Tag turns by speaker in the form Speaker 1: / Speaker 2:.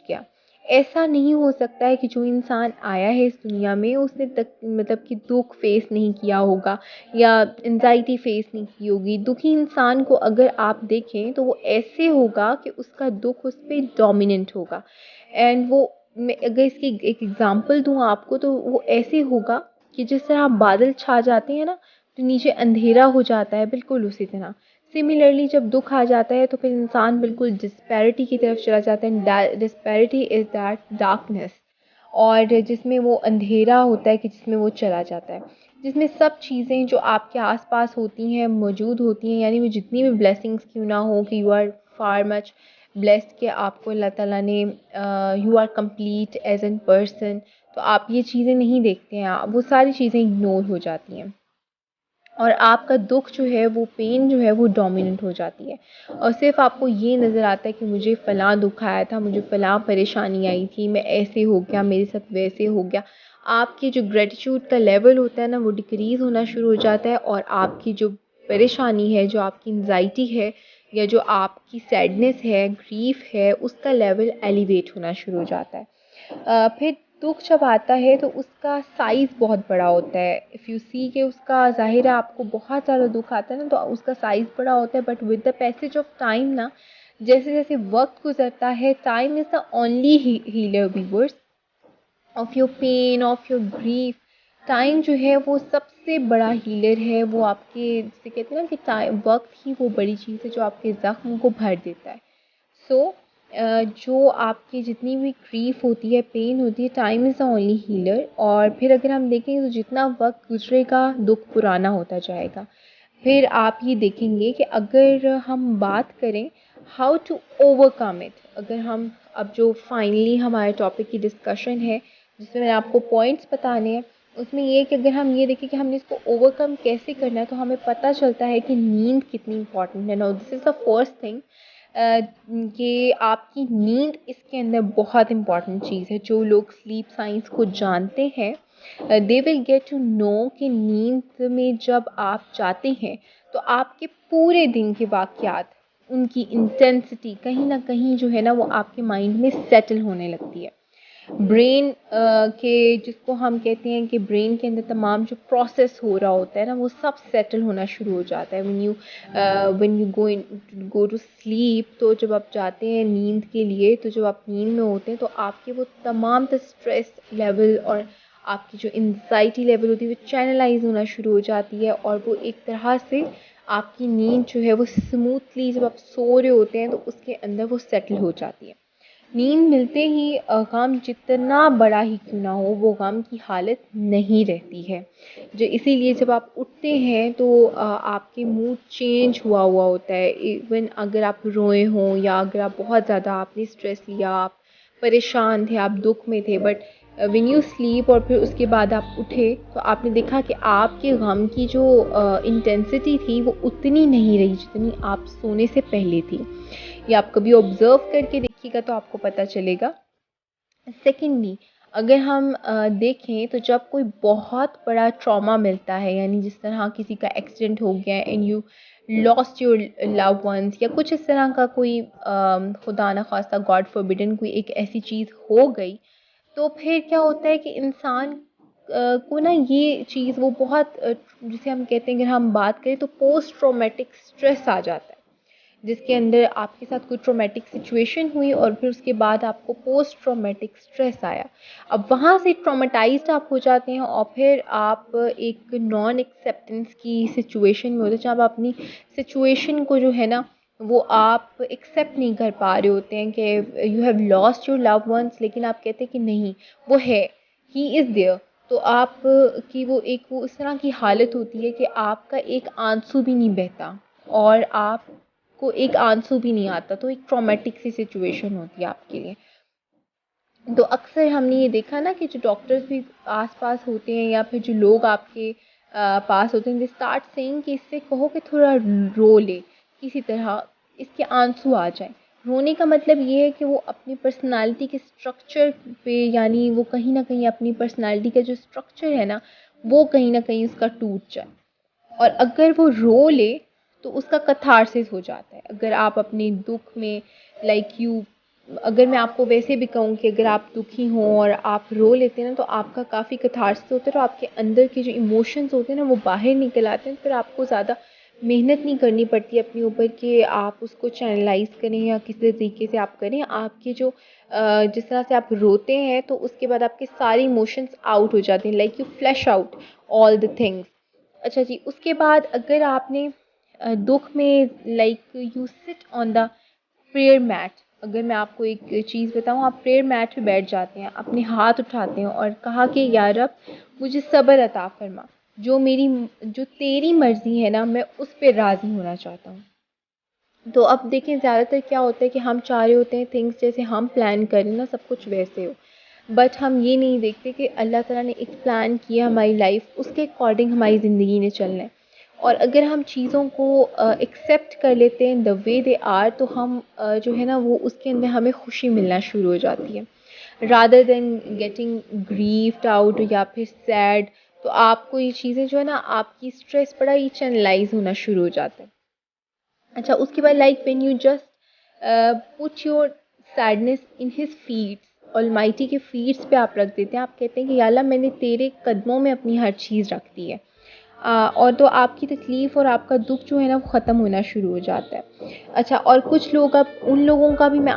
Speaker 1: गया। ऐसा नहीं हो सकता है कि जो इंसान आया है इस दुनिया में उसने तक मतलब कि दुःख फ़ेस नहीं किया होगा या एंग्ज़ायटी फ़ेस नहीं की होगी। दुखी इंसान को अगर आप देखें तो वो ऐसे होगा कि उसका दुःख उस पे डोमिनेंट होगा। एंड वो, मैं अगर इसकी एक एग्ज़ाम्पल दूँ आपको, तो वो ऐसे होगा कि जिस तरह बादल छा जाते हैं ना, तो नीचे अंधेरा हो जाता है, बिल्कुल उसी तरह। सिमिलरली जब दुःख आ जाता है तो फिर इंसान बिल्कुल डिस्पैरिटी की तरफ चला जाता है। डिस्पैरिटी इज़ दैट डार्कनेस, और जिसमें वो अंधेरा होता है कि जिसमें वो चला जाता है। जिसमें सब चीज़ें जो आपके आस-पास होती हैं, मौजूद होती हैं, यानी वो जितनी भी ब्लेसिंग्स क्यों ना हो, कि you are far much blessed, कि आपको अल्लाह ताला ने you are complete as an person, तो आप ये चीज़ें नहीं देखते हैं, वो सारी चीज़ें इग्नोर हो जाती हैं। और आपका दुःख जो है, वो पेन जो है वो डोमिनेंट हो जाती है, और सिर्फ़ आपको ये नज़र आता है कि मुझे फ़लाँ दुःख आया था, मुझे फ़लाँ परेशानी आई थी, मैं ऐसे हो गया, मेरे साथ वैसे हो गया। आपकी जो ग्रैटिट्यूड का लेवल होता है ना, वो डिक्रीज़ होना शुरू हो जाता है, और आपकी जो परेशानी है, जो आपकी एंग्ज़ायटी है, या जो आपकी सैडनेस है, ग्रीफ़ है, उसका लेवल एलिवेट होना शुरू हो जाता है। फिर दुःख जब आता है तो उसका साइज़ बहुत बड़ा होता है। इफ़ यू सी कि उसका, ज़ाहिर है आपको बहुत ज़्यादा दुःख आता है ना, तो उसका साइज़ बड़ा होता है, but with the passage of time ना, जैसे-जैसे वक़्त गुज़रता है, time is the only healer viewers of your pain, of your grief. Time जो है वो सबसे बड़ा हीलर है। वो आपके, जिसे कहते हैं ना कि टाइम, वक़्त ही वो बड़ी चीज़ है जो आपके ज़ख्म को भर देता है। सो जो आपकी जितनी भी ग्रीफ होती है, पेन होती है, time is the only healer. और फिर अगर हम देखें तो जितना वक्त गुजरेगा दुख पुराना होता जाएगा। फिर आप ये देखेंगे कि अगर हम बात करें हाउ टू ओवरकम इट, अगर हम अब जो फाइनली हमारे टॉपिक की डिस्कशन है, जिसमें मैंने आपको पॉइंट्स बताने हैं, उसमें ये है कि अगर हम ये देखें कि हमने इसको ओवरकम कैसे करना है, तो हमें पता चलता है कि नींद कितनी इंपॉर्टेंट है। Now this is the first thing, कि आपकी नींद इसके अंदर बहुत इम्पॉर्टेंट चीज़ है। जो लोग स्लीप साइंस को जानते हैं, they will get to know कि नींद में जब आप जाते हैं तो आपके पूरे दिन के वाक़यात, उनकी इंटेंसिटी कहीं न कहीं जो है ना, वो आपके माइंड में सेटल होने लगती है। ब्रेन के, जिसको हम कहते हैं कि ब्रेन के अंदर तमाम जो प्रोसेस हो रहा होता है ना, वो सब सेटल होना शुरू हो जाता है। When you go to sleep, तो जब आप जाते हैं नींद के लिए, तो जब आप नींद में होते हैं तो आपके वो तमाम द स्ट्रेस लेवल और आपकी जो एंग्जाइटी लेवल होती है वो चैनलाइज होना शुरू हो जाती है, और वो एक तरह से आपकी नींद जो है वो स्मूथली, जब आप सो रहे होते हैं तो उसके अंदर वो सेटल हो जाती है। नींद मिलते ही गम जितना बड़ा ही क्यों ना हो, वो गम की हालत नहीं रहती है। जो इसीलिए जब आप उठते हैं तो आपके मूड चेंज हुआ हुआ होता है। इवन अगर आप रोए हों, या अगर आप बहुत ज़्यादा आपने स्ट्रेस लिया, आप परेशान थे, आप दुख में थे, बट व्हेन यू स्लीप और फिर उसके बाद आप उठे, तो आपने देखा कि आपके गम की जो इंटेंसिटी थी वो उतनी नहीं रही जितनी आप सोने से पहले थी। ये आप कभी ऑब्जर्व करके देखिएगा तो आपको पता चलेगा। सेकेंडली, अगर हम देखें तो जब कोई बहुत बड़ा ट्रॉमा मिलता है, यानी जिस तरह किसी का एक्सीडेंट हो गया and you lost your love once, या कुछ इस तरह का कोई खुदा ना खास्ता, गॉड फॉरबिडन, कोई एक ऐसी चीज़ हो गई, तो फिर क्या होता है कि इंसान को ना ये चीज़ वो बहुत जिसे हम कहते हैं, अगर हम बात करें तो पोस्ट ट्रॉमेटिक स्ट्रेस आ जाता है, जिसके अंदर आपके साथ कोई ट्रॉमेटिक सिचुएशन हुई और फिर उसके बाद आपको पोस्ट ट्रॉमेटिक स्ट्रेस आया। अब वहाँ से ट्रॉमेटाइज्ड आप हो जाते हैं, और फिर आप एक नॉन एक्सेप्टेंस की सिचुएशन में होते हैं, जहाँ आप अपनी सिचुएशन को जो है ना, वो आप एक्सेप्ट नहीं कर पा रहे होते हैं कि you have lost your love once, लेकिन आप कहते हैं कि नहीं, वो है, ही इज़ देयर। तो आप की वो एक वो इस तरह की हालत होती है कि आपका एक आंसू भी नहीं बहता, और आप को एक आंसू भी नहीं आता, तो एक ट्रॉमेटिक सी सिचुएशन होती है आपके लिए। तो अक्सर हमने ये देखा ना कि जो डॉक्टर्स भी आस-पास होते हैं, या फिर जो लोग आपके पास होते हैं, दे स्टार्ट सेइंग कि इससे कहो कि थोड़ा रो ले, किसी तरह इसके आंसू आ जाएँ। रोने का मतलब ये है कि वो अपनी पर्सनैलिटी के स्ट्रक्चर पे, यानी वो कहीं न कहीं अपनी पर्सनैलिटी का जो स्ट्रक्चर है ना, वो कहीं न कहीं उसका टूट जाए। और अगर वो रो ले तो उसका कैथारसिस हो जाता है। अगर आप अपने दुःख में, लाइक यू अगर मैं आपको वैसे भी कहूँ कि अगर आप दुखी हों और आप रो लेते हैं ना, तो आपका काफ़ी कैथार्सिस होता है, तो आपके अंदर के जो इमोशंस होते हैं ना, वो बाहर निकल आते हैं। फिर आपको ज़्यादा मेहनत नहीं करनी पड़ती अपने ऊपर कि आप उसको चैनलाइज़ करें या किसी तरीके से आप करें। आपके जो जिस तरह से आप रोते हैं, तो उसके बाद आपके सारे इमोशंस आउट हो जाते हैं, like you flash out all the things. अच्छा जी, उसके बाद अगर आपने दुःख में, like you sit on the prayer mat, अगर मैं आपको एक चीज़ बताऊँ, आप प्रेयर मैट पे बैठ जाते हैं, अपने हाथ उठाते हैं और कहा कि या रब, मुझे सब्र अता फरमा, जो तेरी मर्ज़ी है ना, मैं उस पे राज़ी होना चाहता हूँ। तो अब देखें, ज़्यादातर क्या होता है कि हम चाह रहे होते हैं थिंग्स जैसे हम प्लान करें ना, सब कुछ वैसे हो, बट हम ये नहीं देखते कि अल्लाह ताला ने एक प्लान किया हमारी लाइफ, उसके अकॉर्डिंग हमारी ज़िंदगी ने चलना है। और अगर हम चीज़ों को एक्सेप्ट कर लेते हैं द वे दे आर, तो हम जो है ना, वो उसके अंदर हमें खुशी मिलना शुरू हो जाती है, rather than getting grieved out या फिर सैड। तो आपको ये चीज़ें जो है ना, आपकी स्ट्रेस बड़ा ही चैनलाइज होना शुरू हो जाता है। अच्छा, उसके बाद like when you just put your sadness in his feets, almighty के फीट्स पे आप रख देते हैं। आप कहते हैं कि या अल्लाह, मैंने तेरे कदमों में अपनी हर चीज़ रख दी है। और तो आपकी तकलीफ़ और आपका दुःख जो है ना, वो ख़त्म होना शुरू हो जाता है। अच्छा, और कुछ लोग, अब उन लोगों का भी मैं